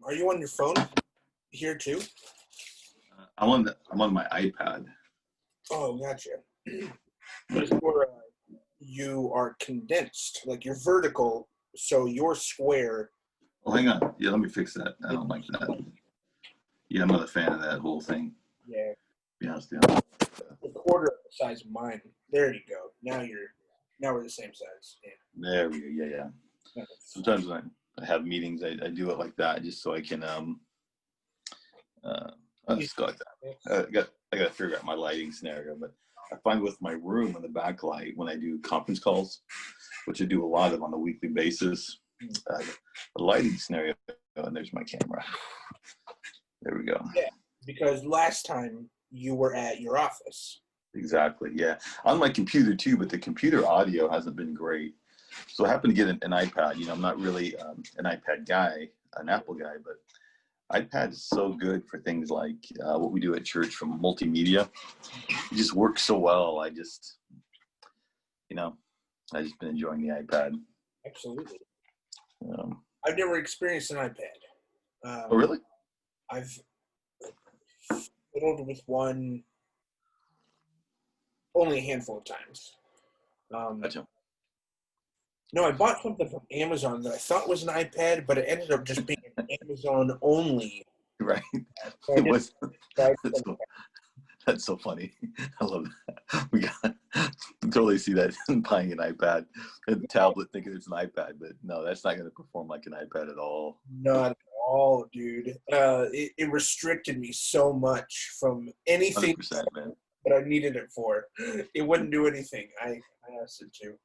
Are you on your phone here too? I'm on my iPad. Oh, gotcha. Because you are condensed, like you're vertical, so you're square. Oh, hang on. Yeah, let me fix that. I don't like that. Yeah, I'm not a fan of that whole thing. Yeah. To be honest, A quarter of the size of mine. There you go. Now we're the same size. Yeah. There we go. Yeah. Sometimes when I have meetings, I do it like that just so I can I'll just go like that. I got to figure out my lighting scenario, but I find with my room and the backlight when I do conference calls, which I do a lot of on a weekly basis, the lighting scenario, and there's my camera. There we go. Yeah, because last time you were at your office. Exactly, yeah. On my computer too, but the computer audio hasn't been great. So I happen to get an iPad. You know, I'm not really an iPad guy, an Apple guy, but iPad is so good for things like what we do at church from multimedia. It just works so well. I just been enjoying the iPad. Absolutely. I've never experienced an iPad. Oh, really? I've fiddled with one only a handful of times. Gotcha. No, I bought something from Amazon that I thought was an iPad, but it ended up just being an Amazon only. Right. So It was. That's so funny. I love that. Totally see that buying an iPad and tablet thinking it's an iPad, but no, that's not going to perform like an iPad at all. Not at all, dude. It restricted me so much from anything 100%, man. that I needed it for. It wouldn't do anything. I asked it to.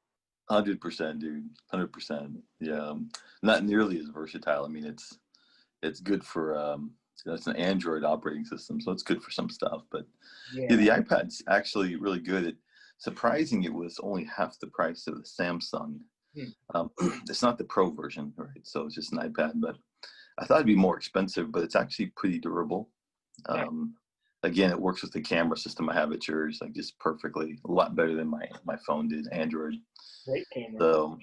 100%, dude. 100%. Yeah. Not nearly as versatile. I mean, it's good for it's an Android operating system, so it's good for some stuff. But yeah, the iPad's actually really good. Surprising, it was only half the price of the Samsung. It's not the Pro version, right? So it's just an iPad, but I thought it'd be more expensive, but it's actually pretty durable. Again, it works with the camera system I have at yours, like just perfectly, a lot better than my phone did, Android. Great camera. So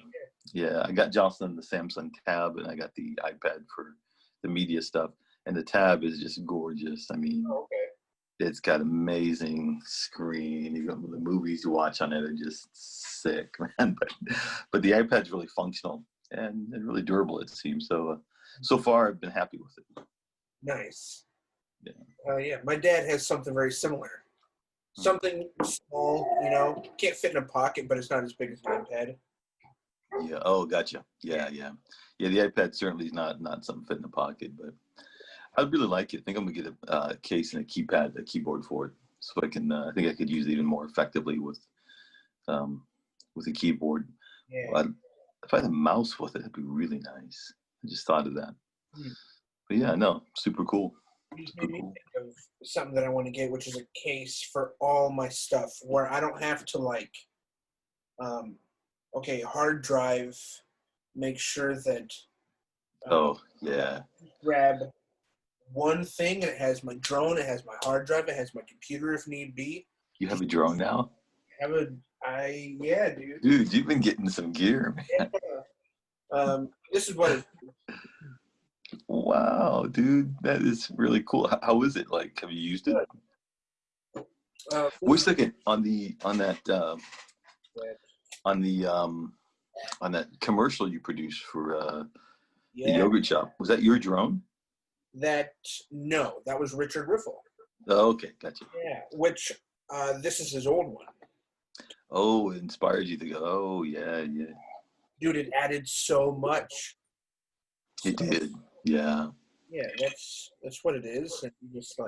yeah, I got Jocelyn the Samsung Tab, and I got the iPad for the media stuff. And the Tab is just gorgeous. I mean, It's got amazing screen. Even the movies you watch on it are just sick, man. But the iPad's really functional and really durable, it seems. So far, I've been happy with it. Nice. Yeah. Yeah. My dad has something very similar. Something small, can't fit in a pocket, but it's not as big as an iPad. Yeah. Oh, gotcha. Yeah. The iPad certainly is not something fit in a pocket, but I really like it. I think I'm gonna get a case and a keyboard for it, so I can. I think I could use it even more effectively with a keyboard. Yeah. If I had a mouse with it, it'd be really nice. I just thought of that. But yeah, no, super cool. You just made me think of something that I want to get, which is a case for all my stuff, where I don't have to hard drive, make sure that. Grab one thing, and it has my drone, it has my hard drive, it has my computer if need be. You have a drone now? Yeah, dude. Dude, you've been getting some gear, man. Yeah. This is what. Wow, dude, that is really cool. How is it? Like, have you used it? Wait a second. On that commercial you produced for the yogurt shop, was that your drone? No, that was Richard Riffle. Oh, okay, gotcha. Yeah, which this is his old one. Oh, it inspired you to go. Oh, yeah. Dude, it added so much. It did, yeah. Yeah, that's what it is. And you just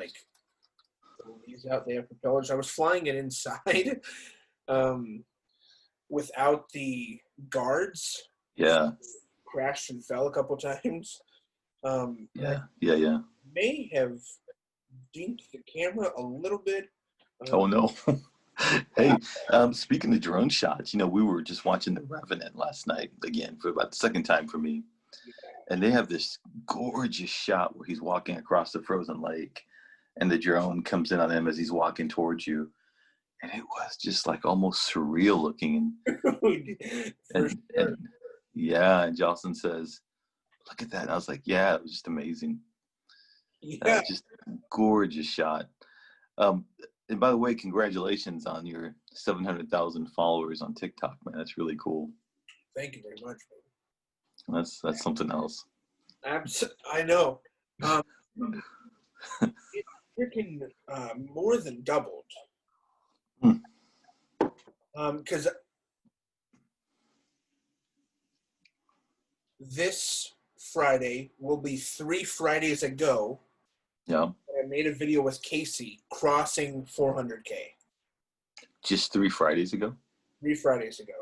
these out there propellers. I was flying it inside, without the guards. Yeah. Crashed and fell a couple times. Yeah. May have dinked the camera a little bit. Oh no. Hey, speaking of drone shots, we were just watching The Revenant last night again for about the second time for me. And they have this gorgeous shot where he's walking across the frozen lake and the drone comes in on him as he's walking towards you. And it was just like almost surreal looking. And Jocelyn says, look at that. And I was like, yeah, it was just amazing. Yeah. Just gorgeous shot. And by the way, congratulations on your 700,000 followers on TikTok, man. That's really cool. Thank you very much, That's something else. I know. It freaking more than doubled. Because this Friday will be 3 Fridays ago. Yeah. I made a video with Casey crossing 400K. Just 3 Fridays ago? 3 Fridays ago.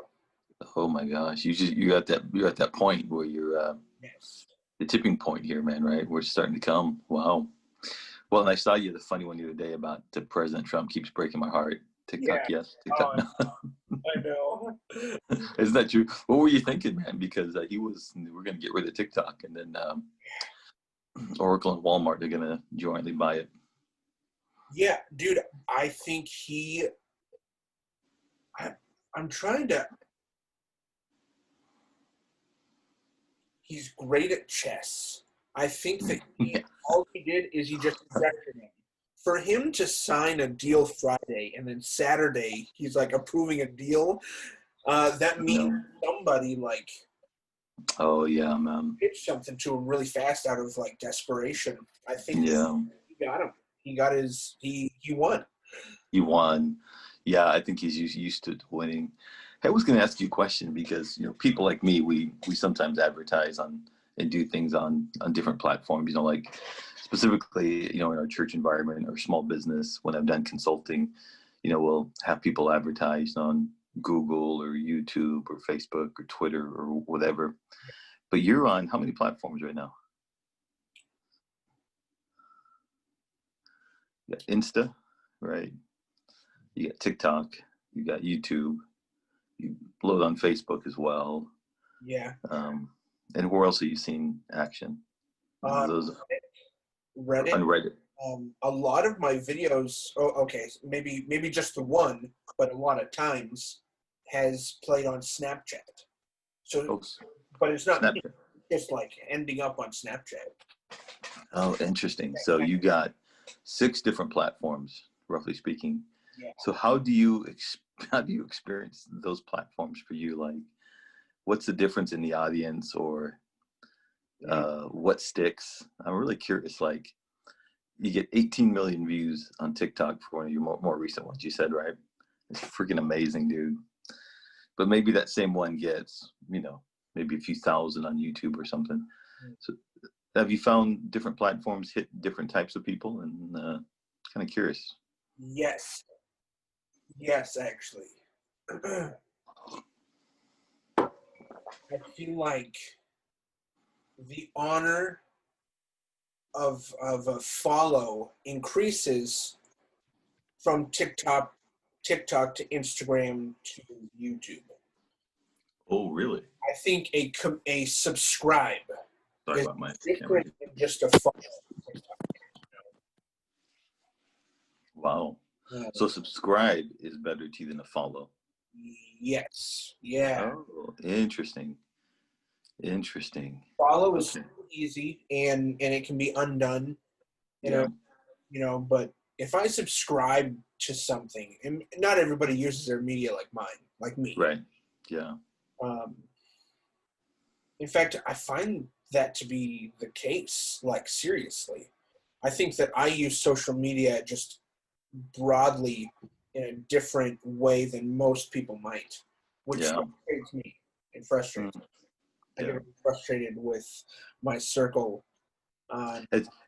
Oh my gosh. You're at that point where you're Yes. the tipping point here, man, right? We're starting to come. Wow. Well, and I saw you the funny one the other day about President Trump keeps breaking my heart. TikTok, Yeah. yes. TikTok, no. I know. Isn't that true? What were you thinking, man? Because we're going to get rid of TikTok, and then Oracle and Walmart are going to jointly buy it. Yeah, dude, I think I'm trying to, he's great at chess. I think that all he did is he just pressured him. For him to sign a deal Friday and then Saturday he's like approving a deal, that means somebody like oh yeah, man, pitched something to him really fast out of like desperation. I think he got him. He won. He won. Yeah, I think he's used to winning. Hey, I was going to ask you a question because people like me, we sometimes advertise on and do things on different platforms. Like specifically, in our church environment or small business. When I've done consulting, we'll have people advertise on Google or YouTube or Facebook or Twitter or whatever. But you're on how many platforms right now? You got Insta, right? You got TikTok, you got YouTube, you load on Facebook as well. Yeah. And where else are you seeing action? Reddit. On Reddit. A lot of my videos, maybe just the one, but a lot of times has played on Snapchat. So, but it's not just like ending up on Snapchat. Oh, interesting. So you got 6 different platforms, roughly speaking. Yeah. So how do you experience those platforms for you? Like, what's the difference in the audience, or what sticks? I'm really curious. Like, you get 18 million views on TikTok for one of your more recent ones, you said, right? It's freaking amazing, dude. But maybe that same one gets, maybe a few thousand on YouTube or something. So have you found different platforms hit different types of people? And kind of curious. Yes, actually. I feel like the honor of a follow increases from TikTok to Instagram to YouTube. Oh, really? I think a subscribe is different than just a follow. Wow. So subscribe is better to you than a follow. Yes. Yeah. Oh, interesting. Follow is easy and it can be undone. But if I subscribe to something, and not everybody uses their media like mine, like me. Right. Yeah. In fact, I find that to be the case, like seriously. I think that I use social media just broadly in a different way than most people might, which frustrates me and frustrates me. I get frustrated with my circle.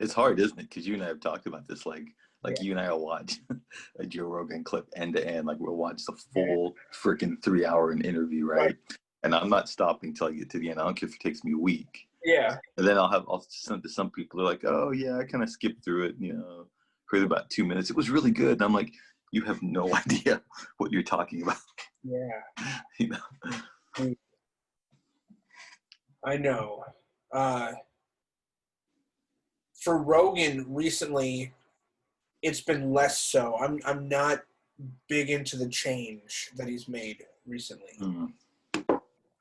It's hard, isn't it? Because you and I have talked about this. Like you and I will watch a Joe Rogan clip end to end. Like we'll watch the full freaking 3-hour interview, right? And I'm not stopping until I get to the end. I don't care if it takes me a week. Yeah. And then I'll send to some people. They're like, oh yeah, I kind of skipped through it. For about 2 minutes. It was really good. And I'm like, you have no idea what you're talking about. Yeah. I know. For Rogan recently, it's been less so. I'm not big into the change that he's made recently.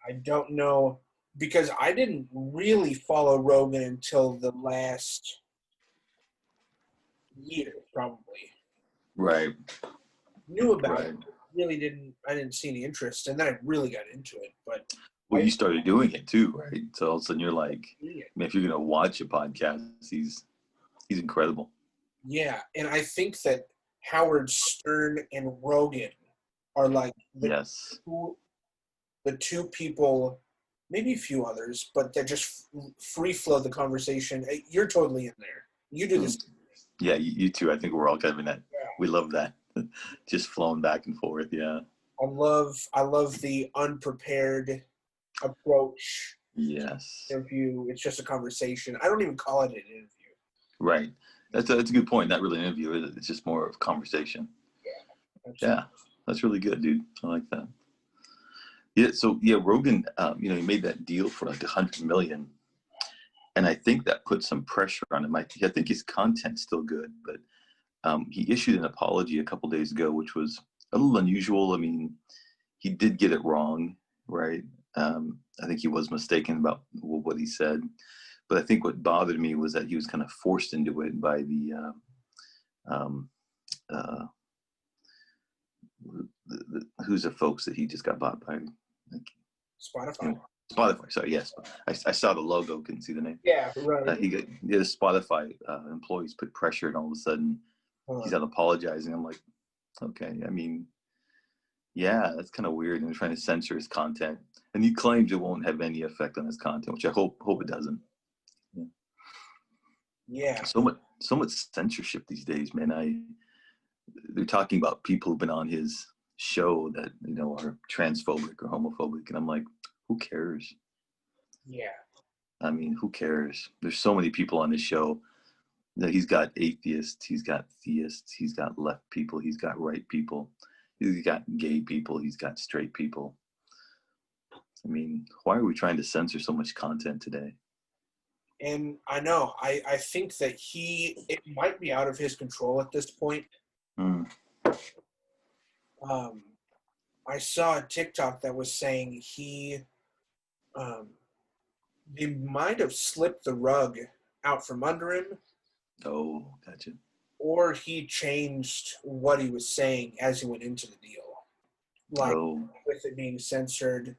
I don't know because I didn't really follow Rogan until the last year, probably. Right. Knew about Right. it, really didn't. I didn't see any interest, and then I really got into it. But Well, you started doing it too, right? So all of a sudden you're like, yeah, man, if you're gonna watch a podcast, he's incredible. yeah, and I think that Howard Stern and Rogan are like Yes. the two people, maybe a few others, but that just free flow the conversation. You're totally in there. You do this. Yeah, you too. I think we're all kind of in that. Yeah. We love that, just flowing back and forth. Yeah. I love the unprepared approach. Yes. Interview. It's just a conversation. I don't even call it an interview. Right. That's a good point. Not really an interview, is it? It's just more of conversation. Yeah. Yeah, that's really good, dude. I like that. Yeah. So yeah, Rogan, he made that deal for like $100 million, and I think that put some pressure on him. I think his content's still good, but he issued an apology a couple days ago, which was a little unusual. I mean, he did get it wrong, right? I think he was mistaken about what he said, but I think what bothered me was that he was kind of forced into it by who's the folks that he just got bought by? Like, Spotify. Spotify. Sorry, yes, I saw the logo, couldn't see the name. Yeah, right. The Spotify employees put pressure, and all of a sudden he's out apologizing. I'm like, okay, I mean, yeah, that's kind of weird. And they're trying to censor his content, and he claims it won't have any effect on his content, which I hope it doesn't. Yeah. So much censorship these days, man. They're talking about people who've been on his show that are transphobic or homophobic, and I'm like, who cares? Yeah. I mean, who cares? There's so many people on his show. He's got atheists, he's got theists, he's got left people, he's got right people, he's got gay people, he's got straight people. I mean, why are we trying to censor so much content today? And I know, I think that it might be out of his control at this point. I saw a TikTok that was saying they might have slipped the rug out from under him. Oh, gotcha. Or he changed what he was saying as he went into the deal. Like, with it being censored,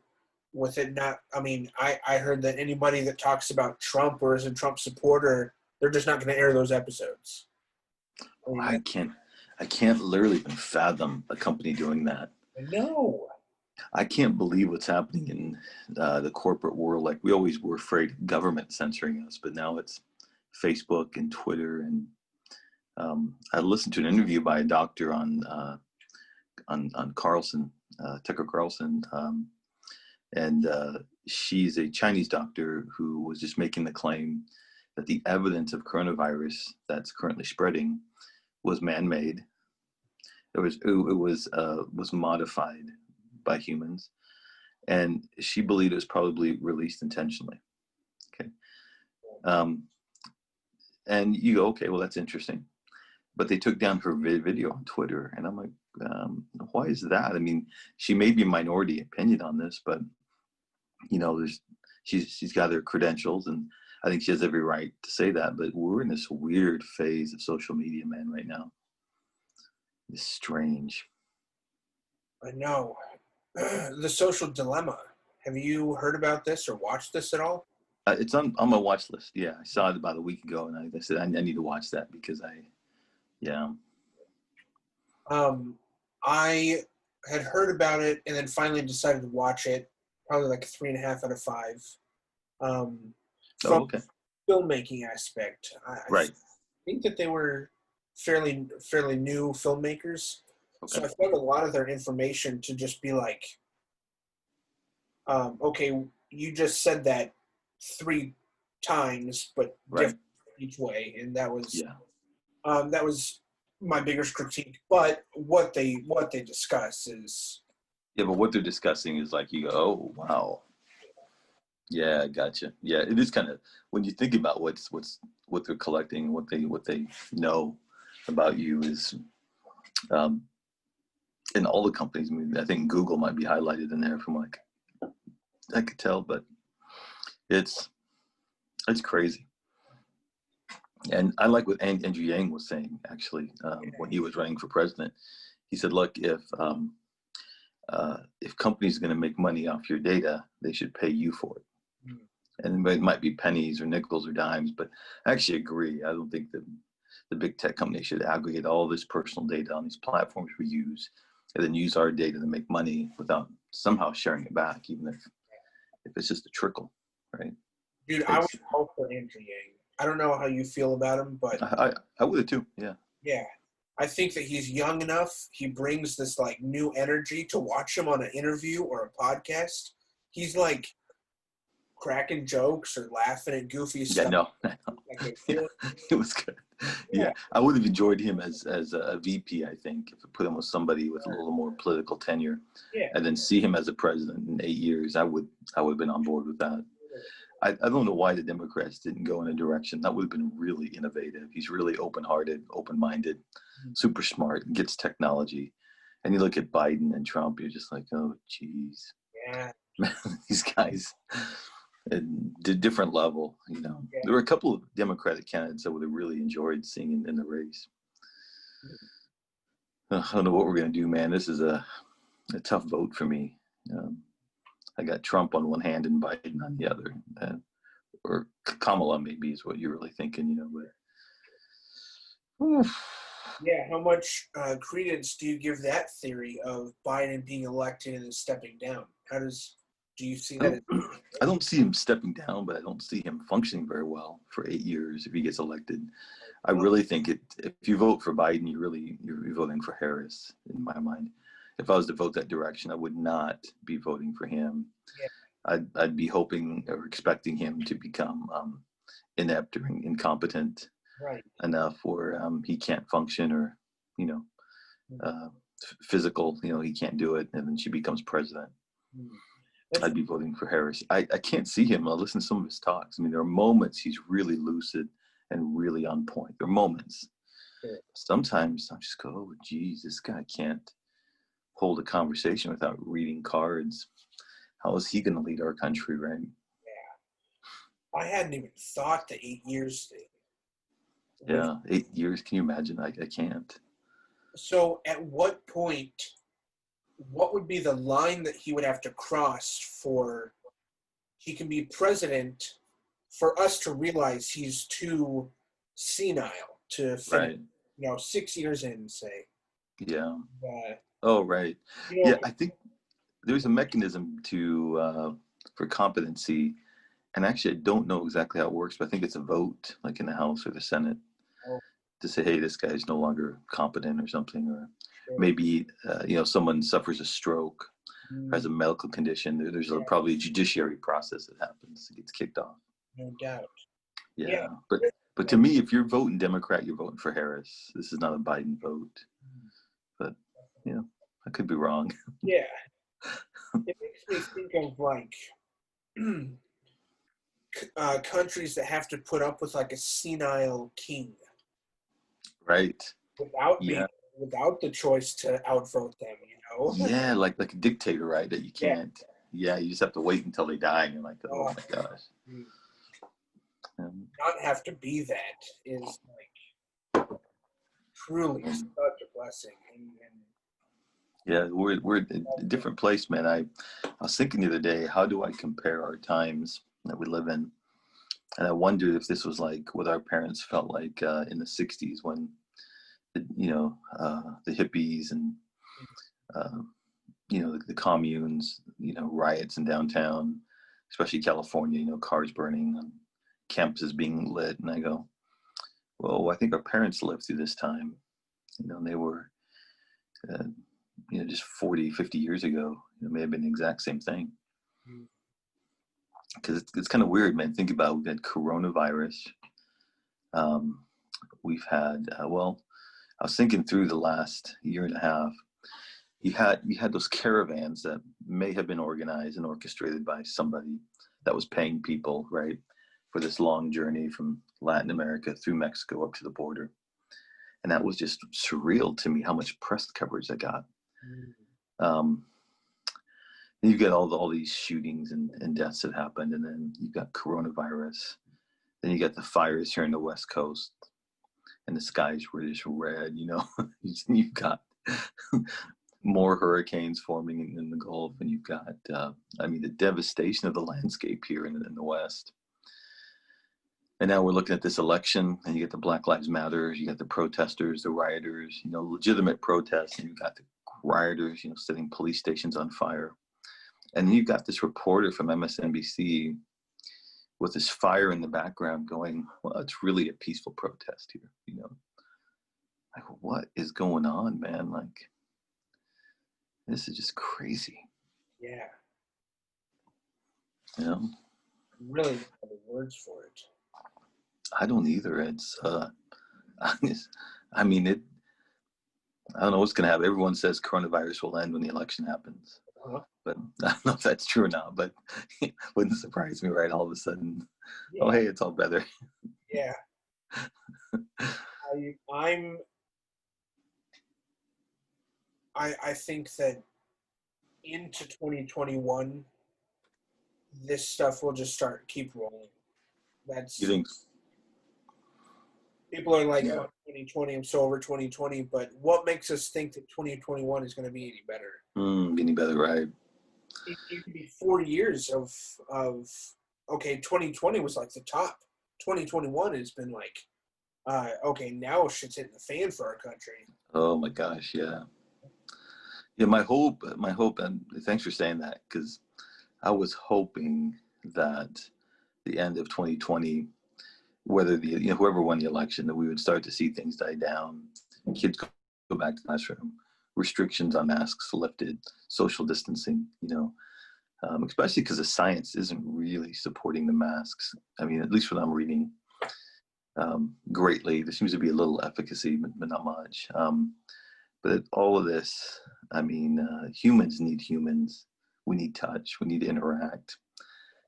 with it not, I mean, I heard that anybody that talks about Trump or is a Trump supporter, they're just not going to air those episodes. I can't literally even fathom a company doing that. No. I can't believe what's happening in the corporate world. Like, we always were afraid of government censoring us, but now it's Facebook and Twitter. And I listened to an interview by a doctor on Carlson, Tucker Carlson, and she's a Chinese doctor who was just making the claim that the evidence of coronavirus that's currently spreading was man-made. It was modified by humans, and she believed it was probably released intentionally. Okay, and you go, okay, well, that's interesting, but they took down her video on Twitter, and I'm like, why is that? I mean, she may be a minority opinion on this, but she's got her credentials, and I think she has every right to say that. But we're in this weird phase of social media, man, right now. It's strange. I know. The social dilemma. Have you heard about this or watched this at all? It's on my watch list. Yeah, I saw it about a week ago, and I said I need to watch that because I had heard about it and then finally decided to watch it. Probably like a 3.5 out of 5. From the filmmaking aspect, I think that they were fairly new filmmakers. Okay. So I found a lot of their information to just be like, okay, you just said that 3 times, but different each way, and that was my biggest critique. But what they discuss is but what they're discussing is like, you go, oh wow, yeah, gotcha. Yeah, it is kind of, when you think about what they're collecting, what they know about you is, in all the companies. I mean, I think Google might be highlighted in there from like, I could tell, but It's crazy. And I like what Andrew Yang was saying, actually, when he was running for president. He said, look, if companies are going to make money off your data, they should pay you for it. And it might be pennies or nickels or dimes, but I actually agree. I don't think that the big tech companies should aggregate all this personal data on these platforms we use and then use our data to make money without somehow sharing it back, even if it's just a trickle, right? Dude, I would hope for Andrew Yang. I don't know how you feel about him, but I would too. Yeah. Yeah. I think that he's young enough. He brings this like new energy to watch him on an interview or a podcast. He's like cracking jokes or laughing at goofy stuff. No. Like it was good. Yeah. I would have enjoyed him as a VP, I think, if I put him with somebody with a little more political tenure. Yeah. And then see him as a president in 8 years. I would have been on board with that. I don't know why the Democrats didn't go in a direction. That would have been really innovative. He's really open-hearted, open-minded, super smart, gets technology. And you look at Biden and Trump, you're just like, oh, geez. Yeah. These guys at a different level, you know. Yeah. There were a couple of Democratic candidates I would have really enjoyed seeing in the race. I don't know what we're going to do, man. This is a tough vote for me. I got Trump on one hand and Biden on the other, or Kamala maybe is what you're really thinking, you know. But yeah, how much credence do you give that theory of Biden being elected and then stepping down? Do you see that? I don't see him stepping down, but I don't see him functioning very well for 8 years if he gets elected. I really think if you vote for Biden, you're voting for Harris in my mind. If I was to vote that direction, I would not be voting for him. Yeah. I'd be hoping or expecting him to become inept or incompetent enough where he can't function, or, you know, physical, you know, he can't do it, and then she becomes president. I'd be voting for Harris. I can't see him. I'll listen to some of his talks. I mean, there are moments he's really lucid and really on point. There are moments. Sure. Sometimes I just go, oh, geez, this guy can't hold a conversation without reading cards. How is he going to lead our country, right? Yeah. I hadn't even thought the 8 years thing. Yeah, 8 years. Can you imagine? I can't. So at what point, what would be the line that he would have to cross for he can be president for us to realize he's too senile to finish, right. You know, 6 years in, say. Yeah. Oh, right. You know, yeah, I think there's a mechanism for competency, and actually I don't know exactly how it works, but I think it's a vote, like in the House or the Senate, to say, hey, this guy's no longer competent or something, or maybe you know, someone suffers a stroke, has a medical condition. There's probably a judiciary process that happens. It gets kicked off. No doubt. Yeah, but to me, if you're voting Democrat, you're voting for Harris. This is not a Biden vote. But you know, I could be wrong. Yeah, it makes me think of like countries that have to put up with like a senile king, right? Without the choice to outvote them, you know? Yeah, like a dictator, right? That you can't. Yeah, you just have to wait until they die, and you're like, oh my gosh. Not have to be that is like truly such a blessing. Yeah, we're in a different place, man. I was thinking the other day, how do I compare our times that we live in? And I wondered if this was like what our parents felt like in the 60s when, you know, the hippies and, you know, the communes, you know, riots in downtown, especially California, you know, cars burning, and campuses being lit. And I go, well, I think our parents lived through this time. You know, and they were, you know, just 40, 50 years ago. It may have been the exact same thing. Because it's kind of weird, man. Think about, we've had coronavirus. We've had, well, I was thinking through the last year and a half, you had those caravans that may have been organized and orchestrated by somebody that was paying people, right, for this long journey from Latin America through Mexico up to the border. And that was just surreal to me, how much press coverage I got. you get all these shootings and deaths that happened, and then you've got coronavirus. Then you got the fires here in the West Coast, and the skies were just red, you know. You've got more hurricanes forming in the Gulf, and you've got, I mean, the devastation of the landscape here in the West. And now we're looking at this election, and you get the Black Lives Matter, you got the protesters, the rioters, you know, legitimate protests, and you've got the rioters, you know, setting police stations on fire. And you've got this reporter from MSNBC with this fire in the background going, well, it's really a peaceful protest here, you know. Like, what is going on, man? Like, this is just crazy. Yeah. You know? I really don't have the words for it. I don't either. It's, I mean, I don't know what's going to happen. Everyone says coronavirus will end when the election happens. Uh-huh. But I don't know if that's true or not, but it wouldn't surprise me, right? All of a sudden, yeah. Oh, hey, it's all better. Yeah. I think that into 2021, this stuff will just keep rolling. You think? People are like, oh, 2020, I'm so over 2020, but what makes us think that 2021 is going to be any better? Any better, right? It could be 4 years of okay, 2020 was like the top. 2021 has been like, okay, now shit's hitting the fan for our country. Oh my gosh, yeah. Yeah, my hope, and thanks for saying that, because I was hoping that the end of 2020, whether whoever won the election, that we would start to see things die down, kids go back to the classroom, restrictions on masks lifted, social distancing, you know, especially because the science isn't really supporting the masks. I mean, at least what I'm reading, greatly. There seems to be a little efficacy, but not much. But all of this, I mean, humans need humans. We need touch. We need to interact.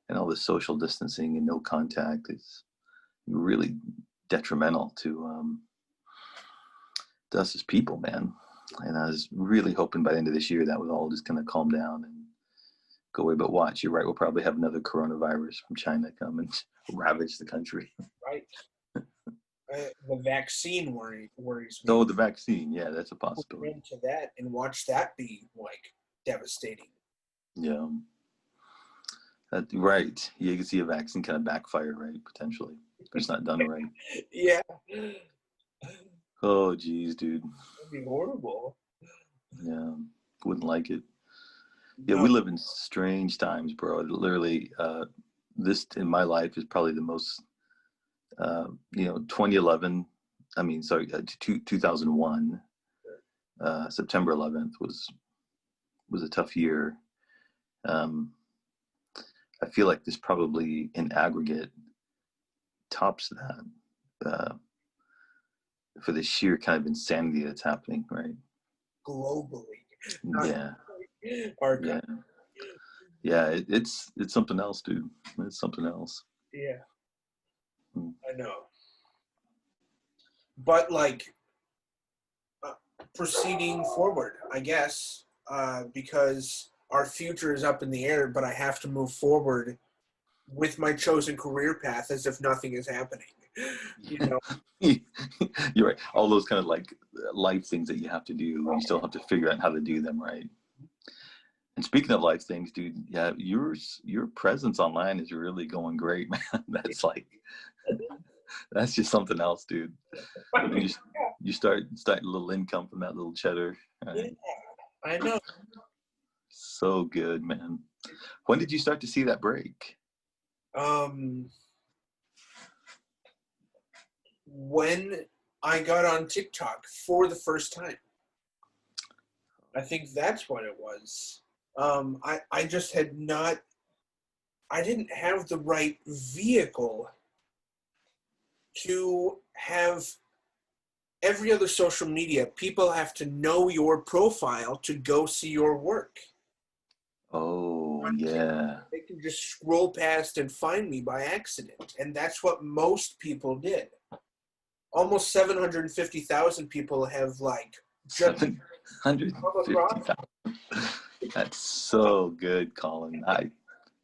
And all this social distancing and no contact is really detrimental to us as people, man. And I was really hoping by the end of this year that would all just kind of calm down and go away. But watch, you're right. We'll probably have another coronavirus from China come and ravage the country. Right. The vaccine worries me. Oh, the vaccine. Yeah, that's a possibility. We'll into that and watch that be like devastating. Yeah. Right. You can see a vaccine kind of backfire, right? Potentially. If it's not done right. Yeah. Oh, geez, dude. That'd be horrible. Yeah. Wouldn't like it. Yeah, we live in strange times, bro. Literally, this in my life is probably the most, 2011, 2001, September 11th was a tough year. I feel like this probably in aggregate tops that for the sheer kind of insanity that's happening, right? Globally. Yeah. Yeah, it's something else, dude. It's something else. Yeah. I know. But like proceeding forward, I guess, because our future is up in the air, but I have to move forward with my chosen career path as if nothing is happening. You know? You're right. All those kind of like life things that you have to do, you still have to figure out how to do them, right? And speaking of life things, dude, yeah, your presence online is really going great, man. That's just something else, dude. You start a little income from that little cheddar. Right? Yeah, I know. So good, man. When did you start to see that break? When I got on TikTok for the first time. I think that's what it was. I just had not, I didn't have the right vehicle to have every other social media. People have to know your profile to go see your work. Oh, yeah. They can just scroll past and find me by accident. And that's what most people did. Almost 750,000 people have like just 750,000. That's so good, Colin. And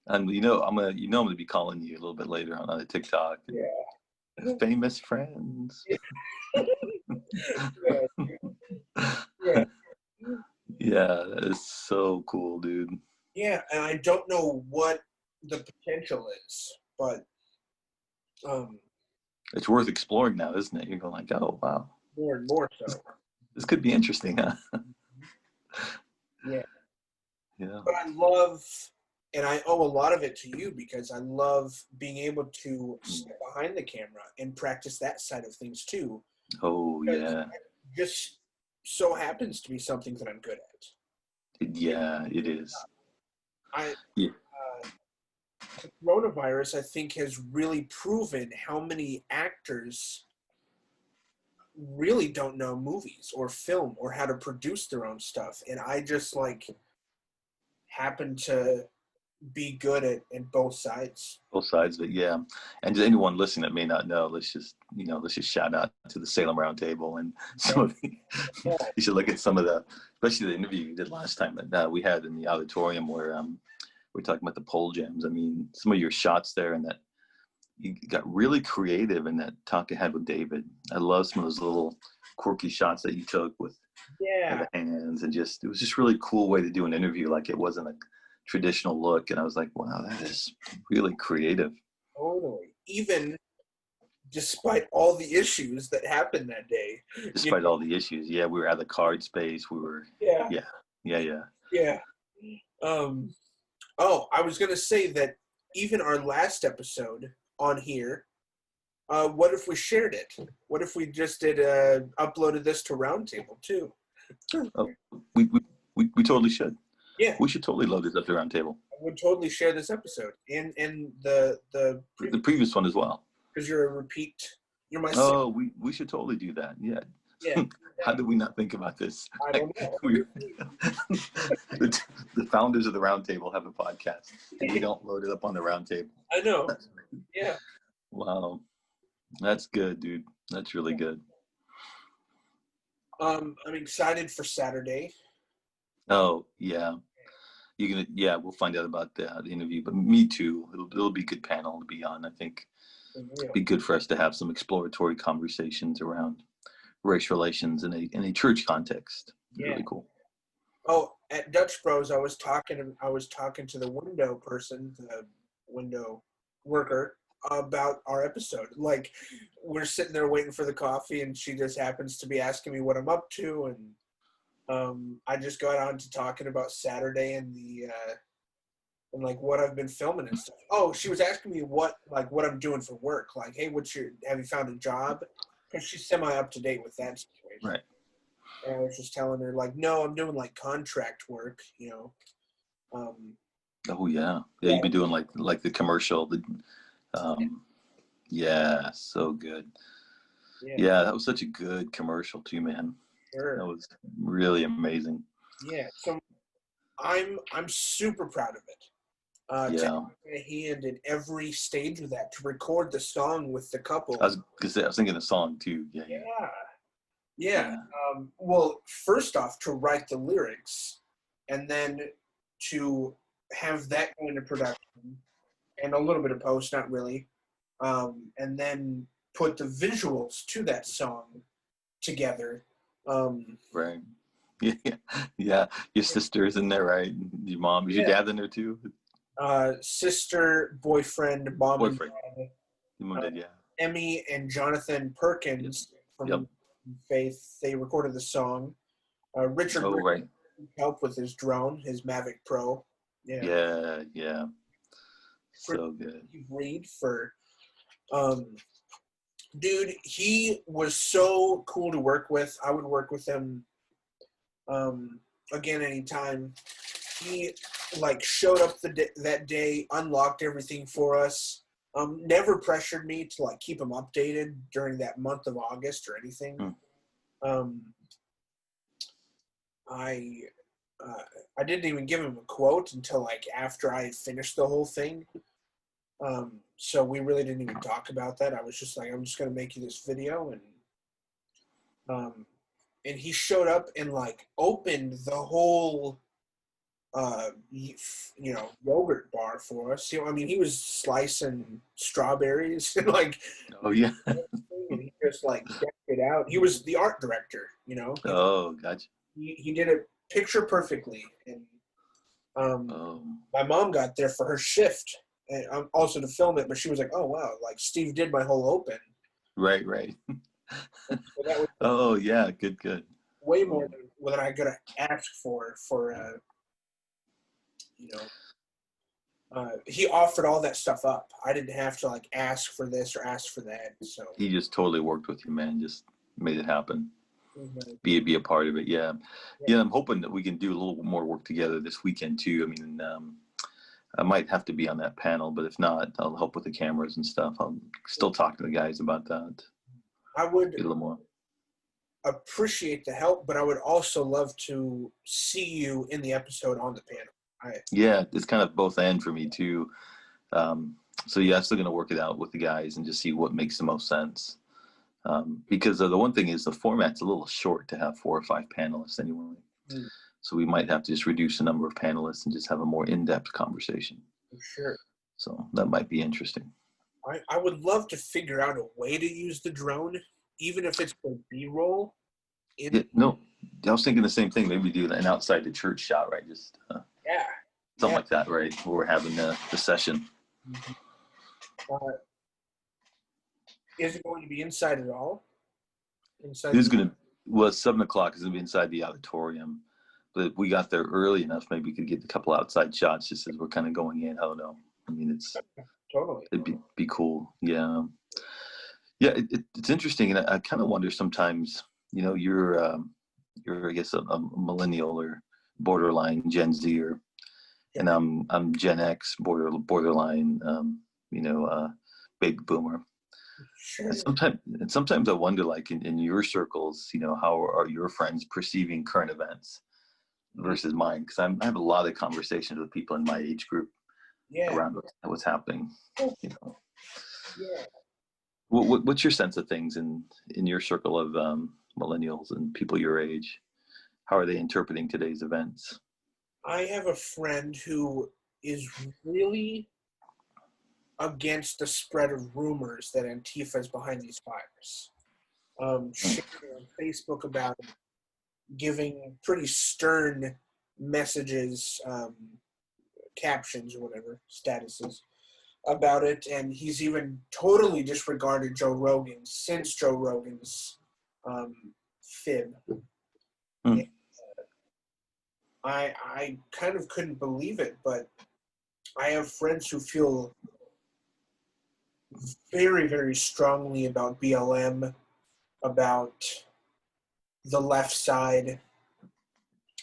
I'm gonna be calling you a little bit later on a TikTok. Yeah. Famous friends. Yeah. Yeah. Yeah, that is so cool, dude. Yeah, and I don't know what the potential is, but It's worth exploring now, isn't it? You're going like, oh wow, more and more this, so. this could be interesting, huh? Yeah. Yeah. But I love, and I owe a lot of it to you because I love being able to step behind the camera and practice that side of things too. Oh Because yeah. it just so happens to be something that I'm good at. Yeah, it is. I Yeah. The coronavirus, I think, has really proven how many actors really don't know movies or film or how to produce their own stuff. And I just like happen to be good at both sides. Both sides of it, yeah. And to anyone listening that may not know, let's just shout out to the Salem Roundtable and some of the, you should look at some of the, especially the interview you did last time that we had in the auditorium where we're talking about the pole jams. I mean, some of your shots there and that you got really creative in that talk I had with David. I love some of those little quirky shots that you took with Yeah, the hands and just, it was just really cool way to do an interview. Like it wasn't a traditional look. And I was like, wow, that is really creative. totally. Even despite all the issues that happened that day. Despite all the issues. Yeah, we were at the card space. We were, Yeah, yeah. yeah. Um, oh, I was gonna say that even our last episode on here, what if we shared it? What if we just did uploaded this to Roundtable too? Oh, we, we totally should. Yeah, We should totally load this up to the round table. I would totally share this episode and The previous one as well. because you're a repeat. You're my Oh, we should totally do that. Yeah. yeah. How did we not think about this? I don't know. The founders of the round table have a podcast and we don't load it up on the round table. I know. Yeah. Wow. That's good, dude. That's really good. I'm excited for Saturday. Oh, yeah. We'll find out about the interview, but me too. It'll be a good panel to be on. I think it'd be good for us to have some exploratory conversations around race relations in a church context. Yeah. Really cool. Oh, at Dutch Bros, I was talking to the window person, the window worker, about our episode. Like, we're sitting there waiting for the coffee, and she just happens to be asking me what I'm up to, and I just got on to talking about Saturday and and like what I've been filming and stuff. Oh, she was asking me what I'm doing for work. Like, hey, have you found a job? Because she's semi up to date with that situation. Right. And I was just telling her, like, no, I'm doing like contract work, you know. Oh yeah. You've been doing like the commercial. Yeah, so good. Yeah, that was such a good commercial too, man. Sure. That was really amazing. Yeah, so I'm super proud of it. To have a hand in every stage of that, to record the song with the couple. I was thinking the song too. Yeah. Well, first off, to write the lyrics, and then to have that go into production, and a little bit of post, not really, and then put the visuals to that song together. Right. Yeah. Your sister's in there, right? Your mom, is your dad in there too? Sister, boyfriend, mom, and dad. Your mom did, yeah. Emmy and Jonathan Perkins from Faith, they recorded the song. Richard helped with his drone, his Mavic Pro. Yeah. So good. Reed for, dude, he was so cool to work with. I would work with him again anytime. He like showed up that day, unlocked everything for us. Never pressured me to like keep him updated during that month of August or anything. I didn't even give him a quote until like after I had finished the whole thing. So we really didn't even talk about that. I was just like, I'm just gonna make you this video, and he showed up and like opened the whole yogurt bar for us. I mean, he was slicing strawberries and like, Oh yeah. and he just like decked it out. He was the art director. Oh, gotcha. He did it picture perfectly, and Oh, my mom got there for her shift and also to film it, but she was like, "Oh wow, like Steve did my whole open." right. So that was Oh yeah, good. way more Oh. than I could ask for you know he offered all that stuff up. I didn't have to like ask for this or ask for that. So He just totally worked with you, man. Just made it happen. mhm. Be a part of it. Yeah. Yeah. I'm hoping that we can do a little more work together this weekend too. I mean, I might have to be on that panel, but if not, I'll help with the cameras and stuff. I'll still talk to the guys about that. I would Get a little more. appreciate the help, but I would also love to see you in the episode on the panel. Yeah, it's kind of both and for me too. So yeah, I'm still gonna work it out with the guys and just see what makes the most sense. Because the one thing is the format's a little short to have 4 or 5 panelists anyway. Mm, So we might have to just reduce the number of panelists and just have a more in-depth conversation. for sure. So that might be interesting. I would love to figure out a way to use the drone, even if it's for B-roll. Yeah, no, I was thinking the same thing. Maybe do an outside the church shot, right? Just Yeah. something like that, right? Where we're having the session. Mhm. Is it going to be inside at all? Inside It is going to, well, 7:00 is going to be inside the auditorium. But if we got there early enough, maybe we could get a couple outside shots just as we're kind of going in. I don't know. I mean, totally. it'd be cool. Yeah. Yeah, it's interesting. And I kind of wonder sometimes, you're I guess, a millennial or borderline Gen Z, and I'm Gen X, borderline, baby boomer. Sure. And sometimes I wonder, like in your circles, how are your friends perceiving current events versus mine? Because I have a lot of conversations with people in my age group Yeah. around what's happening. Yeah. What's your sense of things in your circle of millennials and people your age? How are they interpreting today's events? I have a friend who is really against the spread of rumors that Antifa is behind these fires. Sharing on Facebook about it, giving pretty stern messages, captions or whatever, statuses about it, and he's even totally disregarded Joe Rogan since Joe Rogan's fib. Mm. I kind of couldn't believe it, but I have friends who feel very, very strongly about BLM, about the left side,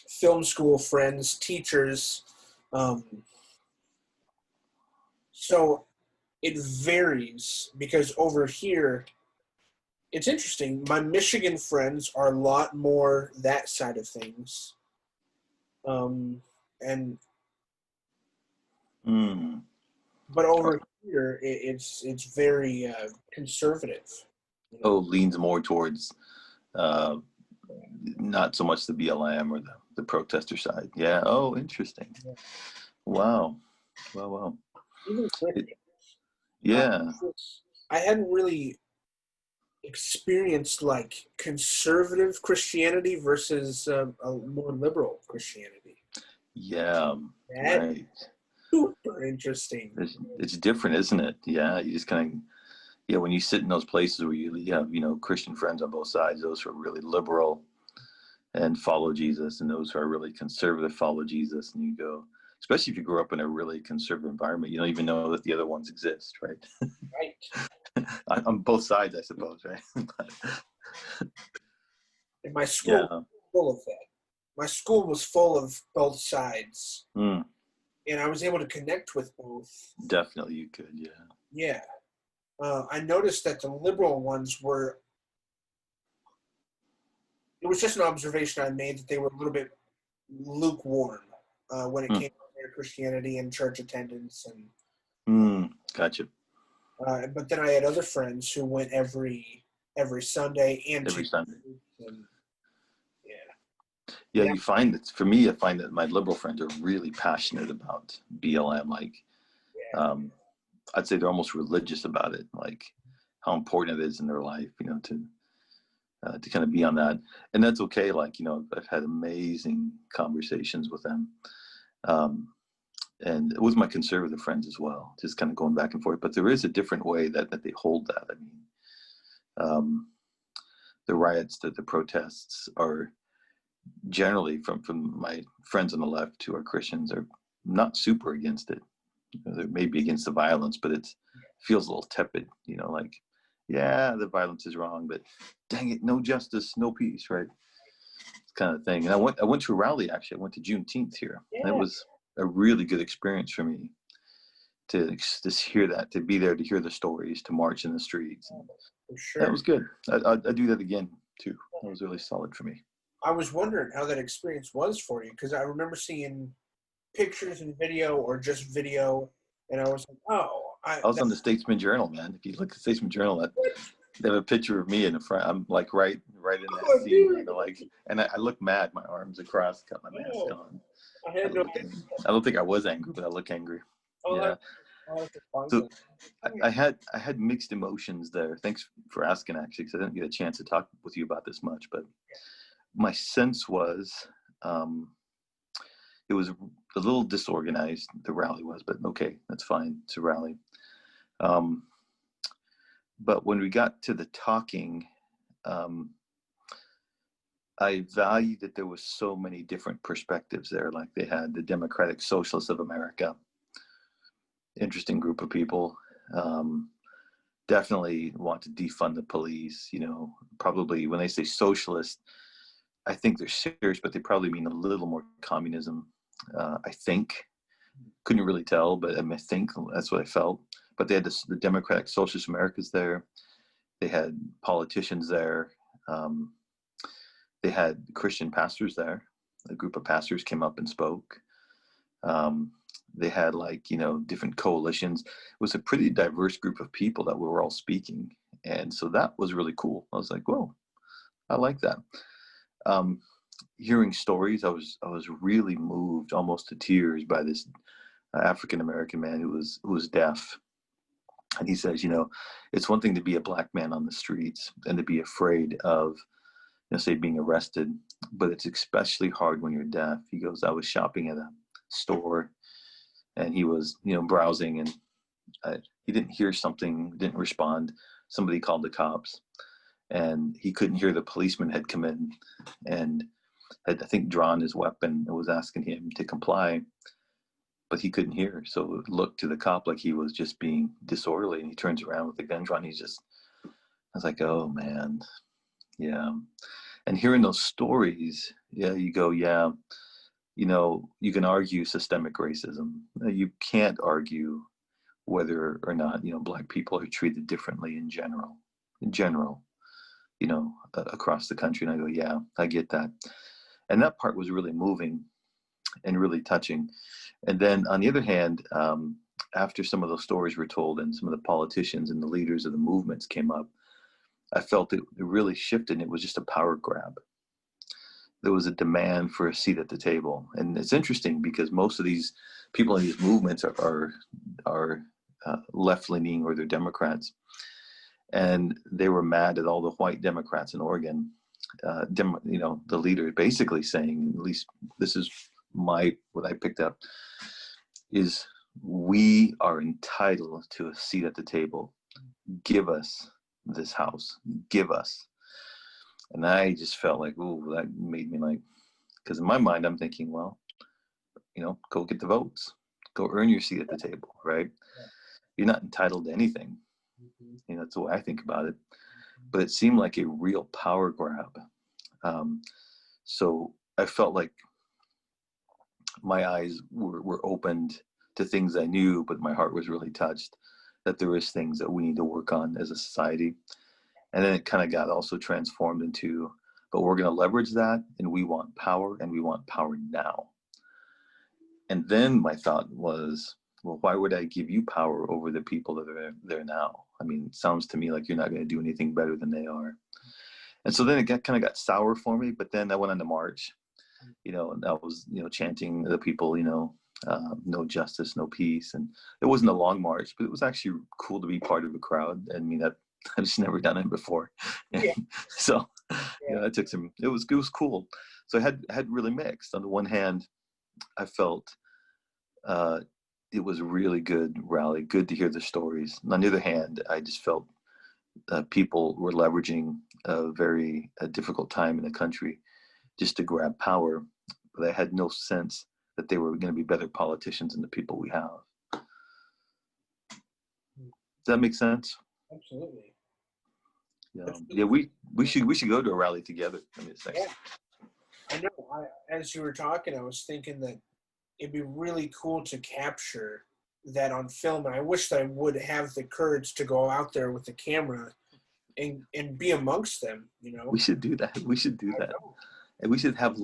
film school friends, teachers. So it varies because over here, it's interesting. My Michigan friends are a lot more that side of things. And Mm. but over here, it's very conservative. Oh, leans more towards uh, not so much the BLM or the protester side. Yeah. Oh, interesting. Yeah. Wow. Even Christians. Yeah. I hadn't really experienced like conservative Christianity versus a more liberal Christianity. Yeah. That's Right. super interesting. It's different, isn't it? Yeah. You just kind of, yeah, when you sit in those places where you have, Christian friends on both sides, those who are really liberal and follow Jesus, and those who are really conservative follow Jesus, and you go, especially if you grew up in a really conservative environment, you don't even know that the other ones exist, right? Right. On both sides, I suppose, right? And my school Yeah. was full of that. My school was full of both sides. Mm, And I was able to connect with both. definitely, you could, yeah. Yeah. I noticed that the liberal ones were, it was just an observation I made that they were a little bit lukewarm when it came to their Christianity and church attendance. Gotcha. But then I had other friends who went every Sunday and Every Sunday. and, yeah. Yeah, Yeah, you find that for me, I find that my liberal friends are really passionate about BLM. Like, yeah, um, I'd say they're almost religious about it, like how important it is in their life, to kind of be on that. And that's okay. Like, I've had amazing conversations with them. Um, and with my conservative friends as well, just kind of going back and forth. But there is a different way that they hold that. I mean, um, the riots, the protests are generally from my friends on the left who are Christians are not super against it. They may be against the violence, but it feels a little tepid, like, yeah, the violence is wrong, but dang it, no justice, no peace, right? Kind of thing. And I went to a rally, actually. I went to Juneteenth here. That yeah, was a really good experience for me to hear that, to be there, to hear the stories, to march in the streets. And for that sure. was good. I'd do that again too. That was really solid for me. I was wondering how that experience was for you because I remember seeing pictures and video or just video, and I was like, oh, I was on the Statesman Journal, man. If you look at the Statesman Journal, they have a picture of me in the front. I'm like right in that oh, scene, dude, like, and I look mad. My arms across, got my mask oh, on. I had no idea. I don't think I was angry, but I look angry. Oh, Yeah. I'll have to find So that. I had mixed emotions there. Thanks for asking, actually, because I didn't get a chance to talk with you about this much. But my sense was, um, it was a little disorganized. The rally was, but okay, that's fine. It's a rally. Um, but when we got to the talking, um, I valued that there was so many different perspectives there. Like they had the Democratic Socialists of America, interesting group of people. Um, Definitely want to defund the police. Probably when they say socialist, I think they're serious, but they probably mean a little more communism. I think, couldn't really tell, but I think that's what I felt. But they had the Democratic Socialist Americas there. They had politicians there. Um, they had Christian pastors there. A group of pastors came up and spoke. Um, they had different coalitions. It was a pretty diverse group of people that we were all speaking, and so that was really cool. I was like, whoa, I like that. Um, Hearing stories, I was really moved, almost to tears, by this African American man who was deaf, and he says, it's one thing to be a black man on the streets and to be afraid of, say, being arrested, but it's especially hard when you're deaf. He goes, I was shopping at a store, and he was, browsing, and he didn't hear something, didn't respond. Somebody called the cops, and he couldn't hear the policeman had come in and had, I think, drawn his weapon and was asking him to comply, but he couldn't hear. So it looked to the cop like he was just being disorderly, and he turns around with the gun drawn. I was like, oh man, yeah. And hearing those stories, yeah, you go, yeah, you can argue systemic racism. You can't argue whether or not, black people are treated differently in general, across the country. And I go, yeah, I get that. And that part was really moving and really touching. And then on the other hand, after some of those stories were told and some of the politicians and the leaders of the movements came up, I felt it really shifted. It was just a power grab. There was a demand for a seat at the table. And it's interesting because most of these people in these movements are left-leaning, or they're Democrats. And they were mad at all the white Democrats in Oregon, the leader basically saying, at least this is what I picked up, is we are entitled to a seat at the table. Give us this house. Give us. And I just felt like, ooh, that made me like, because in my mind, I'm thinking, well, go get the votes. Go earn your seat at the table, right? You're not entitled to anything. That's the way I think about it. But it seemed like a real power grab. So I felt like my eyes were opened to things I knew, but my heart was really touched that there is things that we need to work on as a society. And then it kind of got also transformed into, but we're going to leverage that, and we want power, and we want power now. And then my thought was, well, why would I give you power over the people that are there now? I mean, it sounds to me like you're not going to do anything better than they are. And so then it kind of got sour for me, but then I went on to march. and I was, chanting the people, no justice, no peace. And it wasn't a long march, but it was actually cool to be part of a crowd. I mean, I've just never done it before. And Yeah. so, Yeah. it took it was cool. So I had really mixed. On the one hand, I felt it was a really good rally, good to hear the stories. And on the other hand, I just felt people were leveraging a very difficult time in the country just to grab power, but I had no sense that they were going to be better politicians than the people we have. Does that make sense? Absolutely. Yeah. We should go to a rally together. Yeah. I know. As you were talking, I was thinking that it'd be really cool to capture that on film, and I wish that I would have the courage to go out there with the camera and be amongst them. We should do that. We should do that. And we should have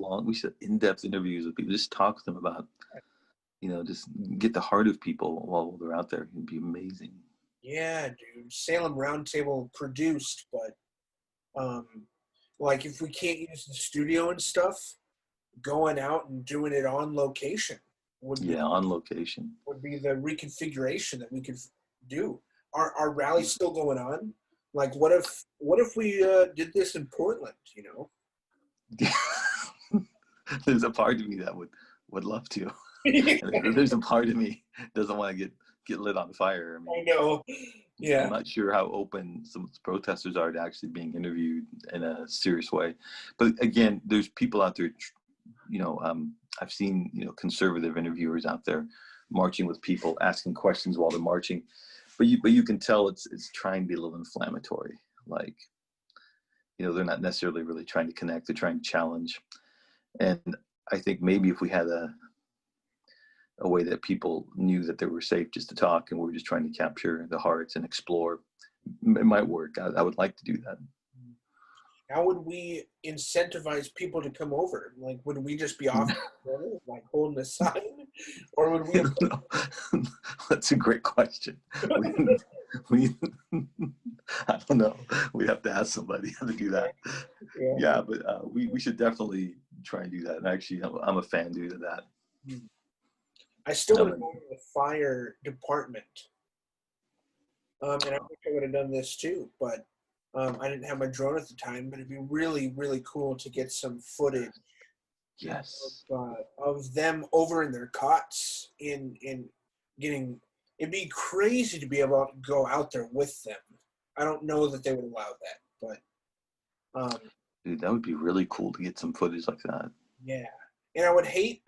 in-depth interviews with people. Just talk to them about, just get the heart of people while they're out there. It'd be amazing. Yeah, dude. Salem Roundtable produced, but like if we can't use the studio and stuff, going out and doing it on location on location would be the reconfiguration that we could do. Our rally's still going on. Like, what if we did this in Portland? There's a part of me that would love to. There's a part of me doesn't want to get lit on fire. I know. Yeah. I'm not sure how open some protesters are to actually being interviewed in a serious way. But again, there's people out there, I've seen, conservative interviewers out there marching with people, asking questions while they're marching. But you can tell it's trying to be a little inflammatory. Like, they're not necessarily really trying to connect, they're trying to challenge. And I think maybe if we had a way that people knew that they were safe just to talk and we're just trying to capture the hearts and explore, it might work. I would like to do that. How would we incentivize people to come over? Like, would we just be off like holding a sign? Or would we... That's a great question. I don't know. We'd have to ask somebody how to do that. Yeah, but we should definitely try and do that. And actually, I'm a fan, dude, of that. I still want to go to the fire department. And I wish I would have done this too, but I didn't have my drone at the time. But it'd be really, really cool to get some footage. Yes. Of them over in their cots in getting. It'd be crazy to be able to go out there with them. I don't know that they would allow that, but dude, that would be really cool to get some footage like that. Yeah, and I would hate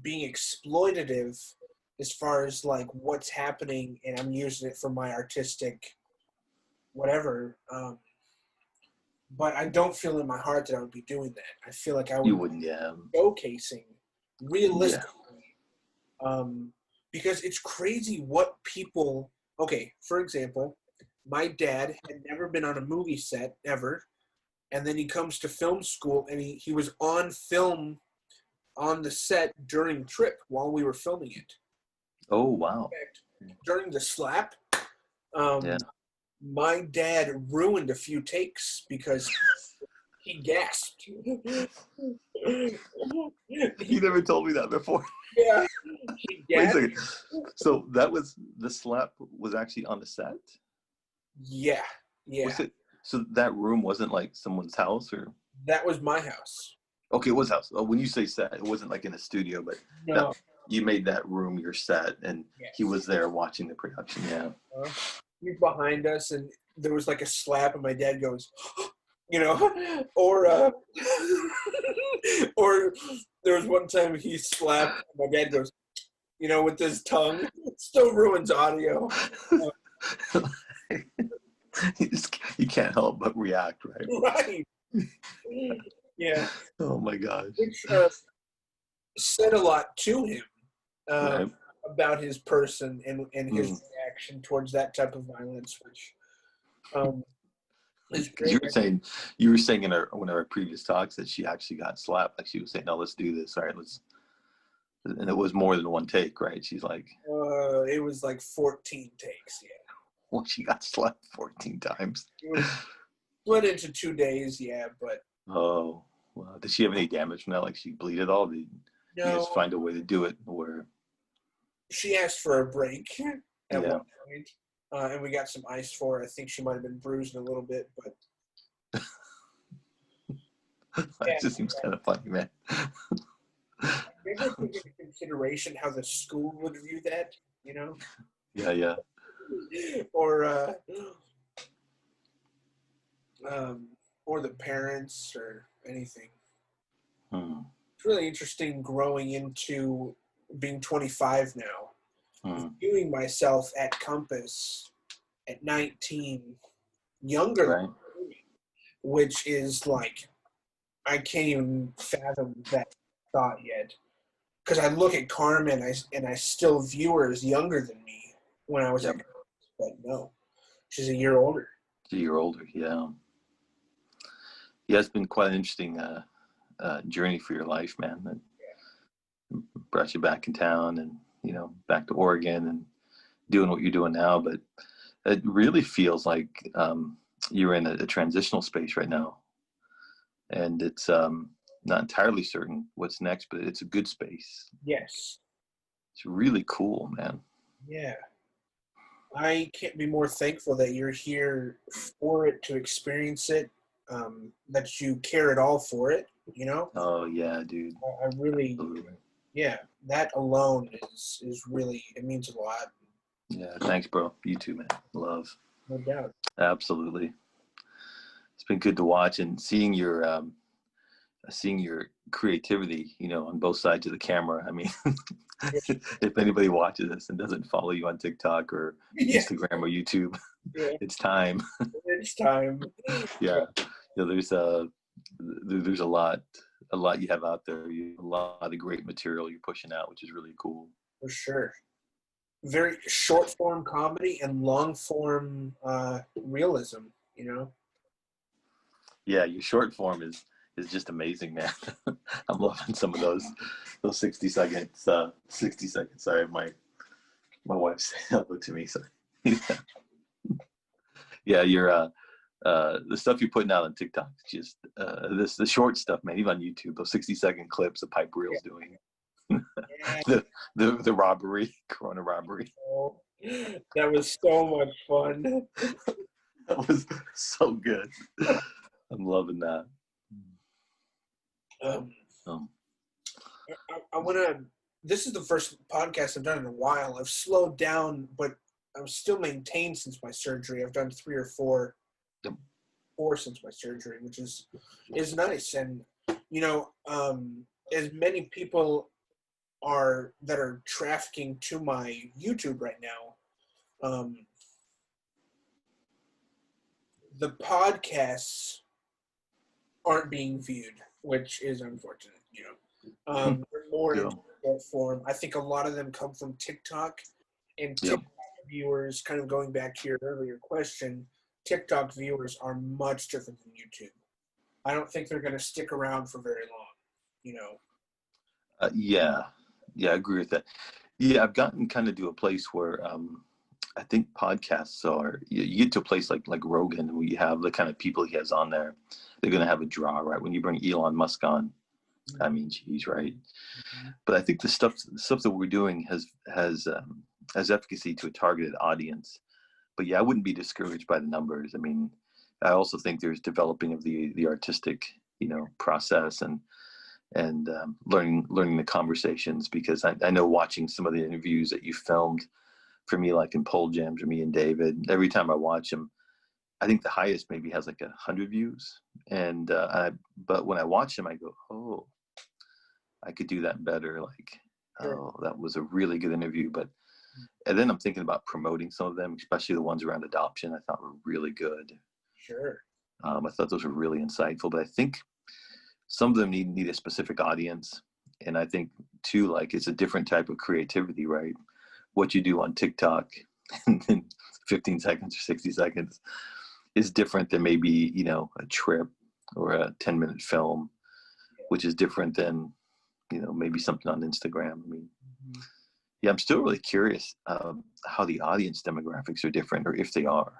being exploitative as far as like what's happening, and I'm using it for my artistic whatever. But I don't feel in my heart that I would be doing that. I feel like I would. You wouldn't, yeah. Showcasing realistically. Yeah. Because it's crazy what people. Okay, for example, my dad had never been on a movie set ever, and then he comes to film school, and he was on film on the set during the trip while we were filming it. Oh, wow. In fact, during the slap, my dad ruined a few takes because he gasped. You never told me that before. Yeah. He gasped. Wait a second. So the slap was actually on the set? Yeah. Yeah. So that room wasn't like someone's house, or? That was my house. Okay, it was house. Oh, when you say set, it wasn't like in a studio, but no. You made that room your set, and yes. He was there watching the production. Yeah. He's behind us, and there was like a slap, and my dad goes, or there was one time he slapped, and my dad goes, with his tongue. It still ruins audio. You can't help but react, right? Right. Yeah. Oh my gosh. Which said a lot to him right. About his person and his reaction towards that type of violence, which is great. You were saying in one of our previous talks that she actually got slapped. Like she was saying, "No, let's do this. All right, let's." And it was more than one take, right? She's like, it was like 14 takes. Yeah. Well, she got slapped 14 times. It was split into 2 days, yeah, but. Oh, Wow. Did she have any damage from that? Like she bleed at all? Did you just No, find a way to do it where? she asked for a break at Yeah. one point, and we got some ice for her. I think she might have been bruised a little bit, but It just seems kind of funny, man. never took into consideration how the school would view that, you know, Yeah. or or the parents or anything. Hmm. It's really interesting growing into being 25 now, viewing myself at Compass at 19, younger than Right. me, which is like, I can't even fathom that thought yet. Because I look at Carmen and I still view her as younger than me when I was at Yep. Compass, but no, she's a year older. A year older. Yeah. Yeah, it's been quite an interesting journey for your life, man. That brought you back in town and, back to Oregon and doing what you're doing now. But it really feels like you're in a transitional space right now. And it's not entirely certain what's next, but it's a good space. Yes. It's really cool, man. Yeah. I can't be more thankful that you're here for it, to experience it, that you care at all for it, you know? Oh, yeah, dude. I really, Absolutely. yeah, that alone is really, it means a lot. Yeah, thanks, bro. You too, man. Love. No doubt. Absolutely. It's been good to watch and seeing your creativity, on both sides of the camera. I mean, Yeah. if anybody watches this and doesn't follow you on TikTok or Yeah. Instagram or YouTube, Yeah. it's time. It's time. Yeah. There's a lot you have out there. You have a lot of great material you're pushing out, which is really cool. For sure. Very short form comedy and long form realism, you know? Yeah, your short form is just amazing, man. I'm loving some of those 60 seconds. 60 seconds. Sorry, my wife said hello to me. So yeah, you're the stuff you're putting out on TikTok is just the short stuff, man. Even on YouTube, those 60-second clips of Pipe Reels doing Yeah. the robbery, Corona robbery. Oh, that was so much fun. That was so good. I'm loving that. I want to. This is the first podcast I've done in a while. I've slowed down, but I'm still maintained since my surgery. I've done 3 or 4, Yep. 4 since my surgery, which is nice. And as many people that are trafficking to my YouTube right now, the podcasts aren't being viewed, which is unfortunate. They're more Yeah. in short form. I think a lot of them come from TikTok, and TikTok viewers, kind of going back to your earlier question, TikTok viewers are much different than YouTube. I don't think they're going to stick around for very long. Yeah, I agree with that. Yeah, I've gotten kind of to a place where I think podcasts are. You get to a place like Rogan, where you have the kind of people he has on there. They're going to have a draw, right? When you bring Elon Musk on, I mean, geez, right? Mm-hmm. But I think the stuff that we're doing has efficacy to a targeted audience. But yeah, I wouldn't be discouraged by the numbers. I mean, I also think there's developing of the artistic, process and learning the conversations, because I know watching some of the interviews that you filmed for me, like in Pole Jams or me and David, every time I watch them, I think the highest maybe has like 100 views. And but when I watch them, I go, oh, I could do that better. Like, Sure. oh, that was a really good interview. And then I'm thinking about promoting some of them, especially the ones around adoption. I thought were really good. Sure. I thought those were really insightful. But I think some of them need a specific audience. And I think too, like, it's a different type of creativity, right? What you do on TikTok in 15 seconds or 60 seconds is different than maybe, a trip or a 10-minute film, which is different than, maybe something on Instagram. I mean, yeah, I'm still really curious how the audience demographics are different, or if they are.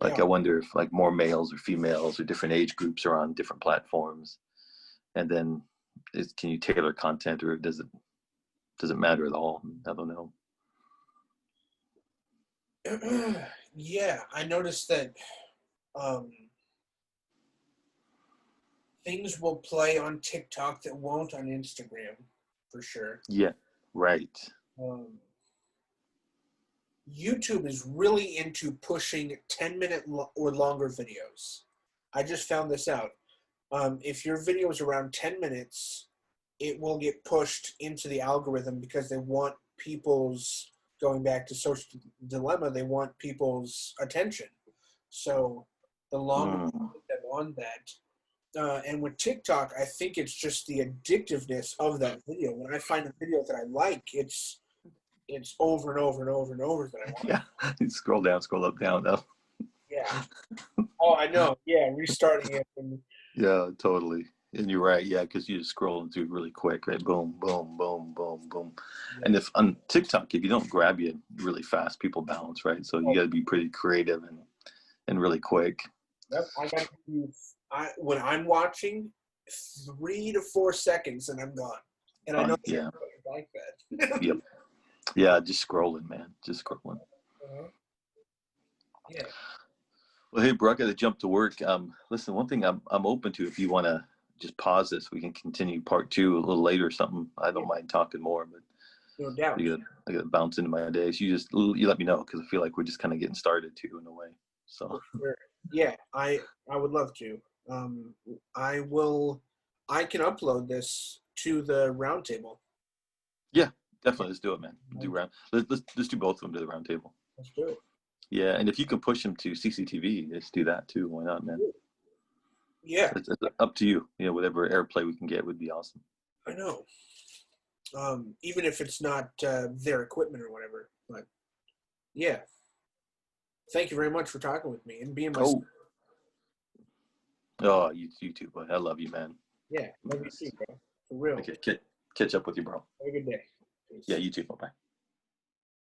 Like, I wonder if like more males or females or different age groups are on different platforms. And then can you tailor content, or does it matter at all? I don't know. Yeah, I noticed that things will play on TikTok that won't on Instagram, for sure. Yeah, right. YouTube is really into pushing 10-minute or longer videos. I just found this out. If your video is around 10 minutes, it will get pushed into the algorithm because they want people's, going back to social dilemma, they want people's attention. So the longer you put them on that, and with TikTok, I think it's just the addictiveness of that video. When I find a video that I like, it's over and over and over and over that I want. Yeah, you scroll down, scroll up, down, up. Yeah. Oh, I know. Yeah, restarting it. Yeah, totally. And you're right. Yeah, because you just scrolling through really quick, right? Boom, boom, boom, boom, boom. Yeah. And if on TikTok, if you don't grab you really fast, people bounce, right? So you got to be pretty creative and really quick. Yep, I got to use. When I'm watching, 3 to 4 seconds and I'm gone. And I know yeah, like that. Yep. Yeah, just scrolling, man. Just scrolling. Yeah. Well, hey, bro, I got to jump to work. Listen, one thing I'm open to, if you want to just pause this, we can continue part 2 a little later or something. I don't mind talking more, but no doubt. I got to bounce into my day. So you let me know, because I feel like we're just kind of getting started too, in a way. So sure. Yeah, I would love to. I can upload this to the roundtable. Yeah, definitely. Let's do it, man. Let's do both of them to the roundtable. Let's do it. Yeah, and if you can push them to CCTV, let's do that too. Why not, man? Yeah. It's up to you. You know, whatever airplay we can get would be awesome. I know. Even if it's not their equipment or whatever. But yeah. Thank you very much for talking with me and being my Oh, you too, boy. I love you, man. Yeah, love you too, bro. For real. Okay, catch up with you, bro. Have a good day. Peace. Yeah, you too. Bye-bye.